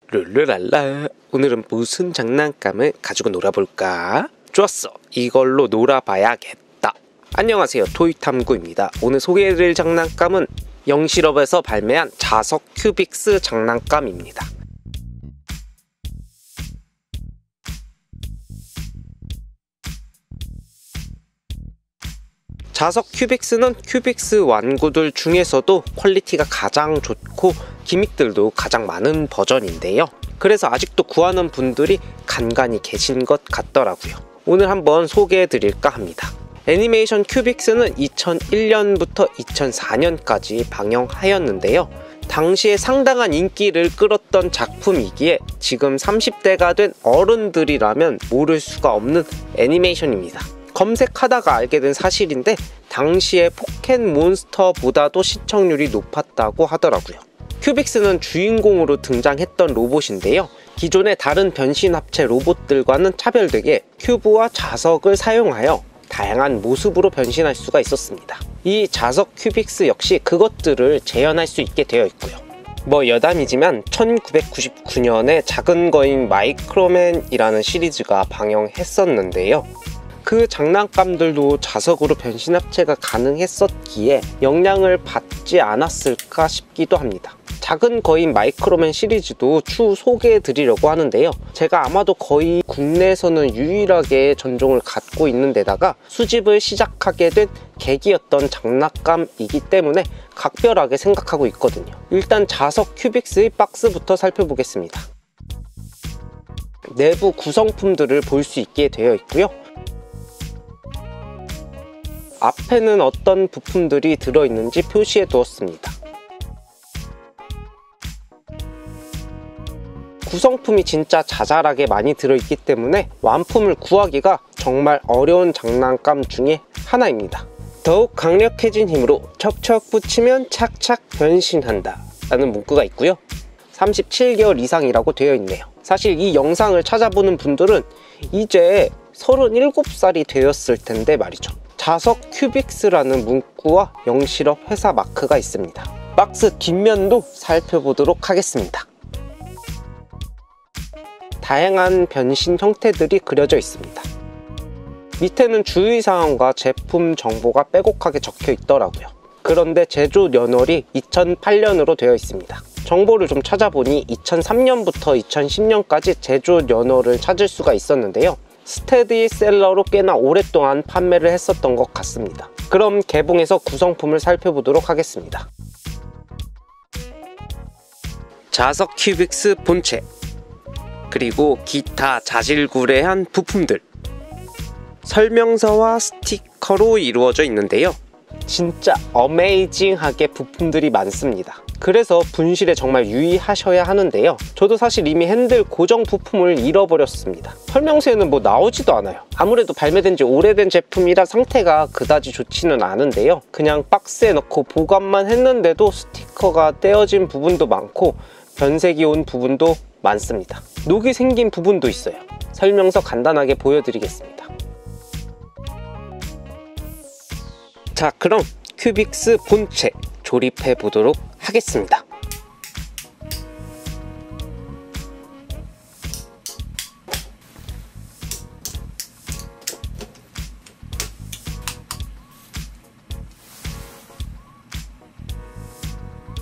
룰루랄라, 오늘은 무슨 장난감을 가지고 놀아볼까? 좋았어, 이걸로 놀아봐야겠다. 안녕하세요, 토이탐구입니다. 오늘 소개해드릴 장난감은 영실업에서 발매한 자석 큐빅스 장난감입니다. 자석 큐빅스는 큐빅스 완구들 중에서도 퀄리티가 가장 좋고 기믹들도 가장 많은 버전인데요. 그래서 아직도 구하는 분들이 간간히 계신 것 같더라고요. 오늘 한번 소개해 드릴까 합니다. 애니메이션 큐빅스는 2001년부터 2004년까지 방영하였는데요. 당시에 상당한 인기를 끌었던 작품이기에 지금 30대가 된 어른들이라면 모를 수가 없는 애니메이션입니다. 검색하다가 알게 된 사실인데 당시에 포켓몬스터보다도 시청률이 높았다고 하더라고요. 큐빅스는 주인공으로 등장했던 로봇인데요. 기존의 다른 변신 합체 로봇들과는 차별되게 큐브와 자석을 사용하여 다양한 모습으로 변신할 수가 있었습니다. 이 자석 큐빅스 역시 그것들을 재현할 수 있게 되어 있고요. 여담이지만 1999년에 작은 거인 마이크로맨이라는 시리즈가 방영했었는데요. 그 장난감들도 자석으로 변신 합체가 가능했었기에 영향을 받지 않았을까 싶기도 합니다. 작은 거인 마이크로맨 시리즈도 추후 소개해 드리려고 하는데요. 제가 아마도 거의 국내에서는 유일하게 전종을 갖고 있는 데다가 수집을 시작하게 된 계기였던 장난감이기 때문에 각별하게 생각하고 있거든요. 일단 자석 큐빅스의 박스부터 살펴보겠습니다. 내부 구성품들을 볼 수 있게 되어 있고요. 앞에는 어떤 부품들이 들어있는지 표시해 두었습니다. 구성품이 진짜 자잘하게 많이 들어있기 때문에 완품을 구하기가 정말 어려운 장난감 중에 하나입니다. 더욱 강력해진 힘으로 척척 붙이면 착착 변신한다 라는 문구가 있고요. 37개월 이상이라고 되어 있네요. 사실 이 영상을 찾아보는 분들은 이제 37살이 되었을 텐데 말이죠. 자석 큐빅스라는 문구와 영실업 회사 마크가 있습니다. 박스 뒷면도 살펴보도록 하겠습니다. 다양한 변신 형태들이 그려져 있습니다. 밑에는 주의사항과 제품 정보가 빼곡하게 적혀 있더라고요. 그런데 제조 연월이 2008년으로 되어 있습니다. 정보를 좀 찾아보니 2003년부터 2010년까지 제조 연월을 찾을 수가 있었는데요. 스테디셀러로 꽤나 오랫동안 판매를 했었던 것 같습니다. 그럼 개봉해서 구성품을 살펴보도록 하겠습니다. 자석 큐빅스 본체, 그리고 기타 자질구레한 부품들, 설명서와 스티커로 이루어져 있는데요. 진짜 어메이징하게 부품들이 많습니다. 그래서 분실에 정말 유의하셔야 하는데요. 저도 사실 이미 핸들 고정 부품을 잃어버렸습니다. 설명서에는 나오지도 않아요. 아무래도 발매된 지 오래된 제품이라 상태가 그다지 좋지는 않은데요. 그냥 박스에 넣고 보관만 했는데도 스티커가 떼어진 부분도 많고 변색이 온 부분도 많습니다. 녹이 생긴 부분도 있어요. 설명서 간단하게 보여드리겠습니다. 자, 그럼 큐빅스 본체 조립해 보도록 하겠습니다.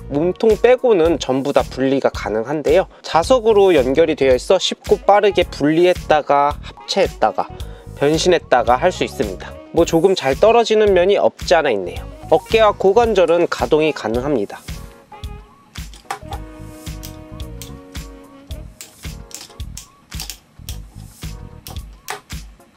몸통 빼고는 전부 다 분리가 가능한데요. 자석으로 연결이 되어 있어 쉽고 빠르게 분리했다가 합체했다가 변신했다가 할 수 있습니다. 조금 잘 떨어지는 면이 없지 않아 있네요. 어깨와 고관절은 가동이 가능합니다.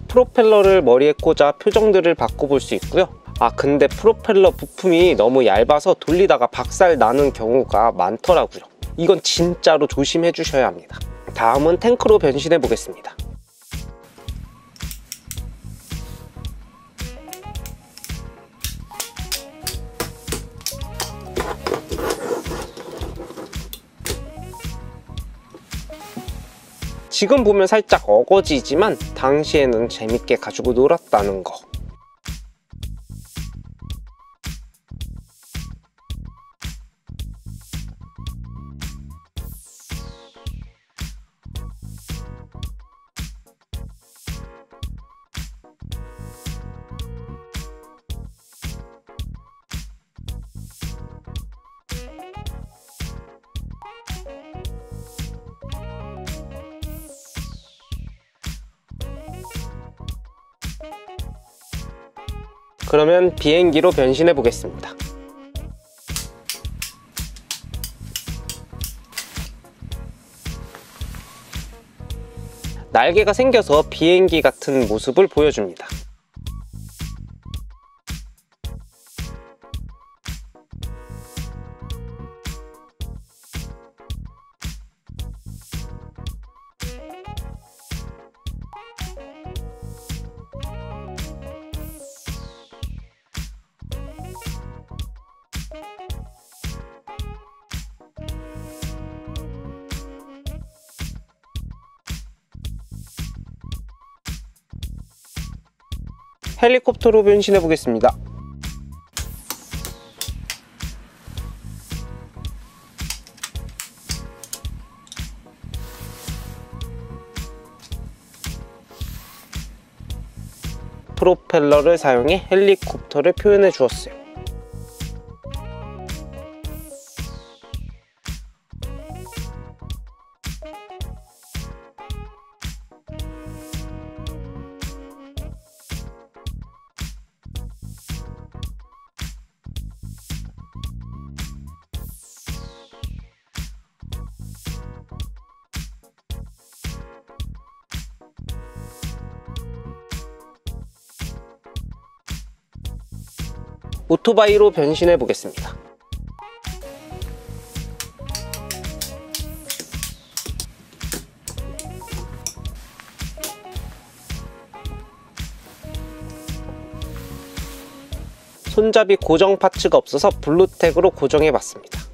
프로펠러를 머리에 꽂아 표정들을 바꿔볼 수 있고요. 근데 프로펠러 부품이 너무 얇아서 돌리다가 박살 나는 경우가 많더라고요. 이건 진짜로 조심해 주셔야 합니다. 다음은 탱크로 변신해 보겠습니다. 지금 보면 살짝 어거지지만 당시에는 재밌게 가지고 놀았다는 거. 그러면 비행기로 변신해 보겠습니다. 날개가 생겨서 비행기 같은 모습을 보여줍니다. 헬리콥터로 변신해 보겠습니다. 프로펠러를 사용해 헬리콥터를 표현해 주었어요. 오토바이로 변신해 보겠습니다. 손잡이 고정 파츠가 없어서 블루텍으로 고정해 봤습니다.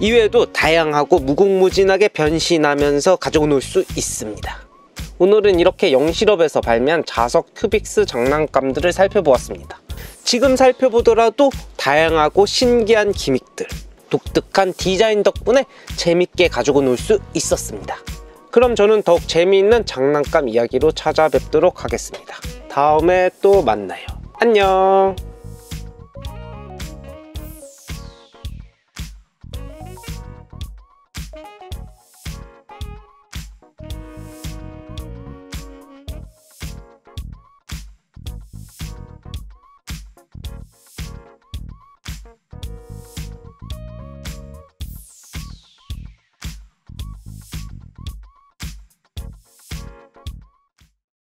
이외에도 다양하고 무궁무진하게 변신하면서 가지고 놀 수 있습니다. 오늘은 이렇게 영실업에서 발매한 자석 큐빅스 장난감들을 살펴보았습니다. 지금 살펴보더라도 다양하고 신기한 기믹들, 독특한 디자인 덕분에 재밌게 가지고 놀 수 있었습니다. 그럼 저는 더욱 재미있는 장난감 이야기로 찾아뵙도록 하겠습니다. 다음에 또 만나요. 안녕.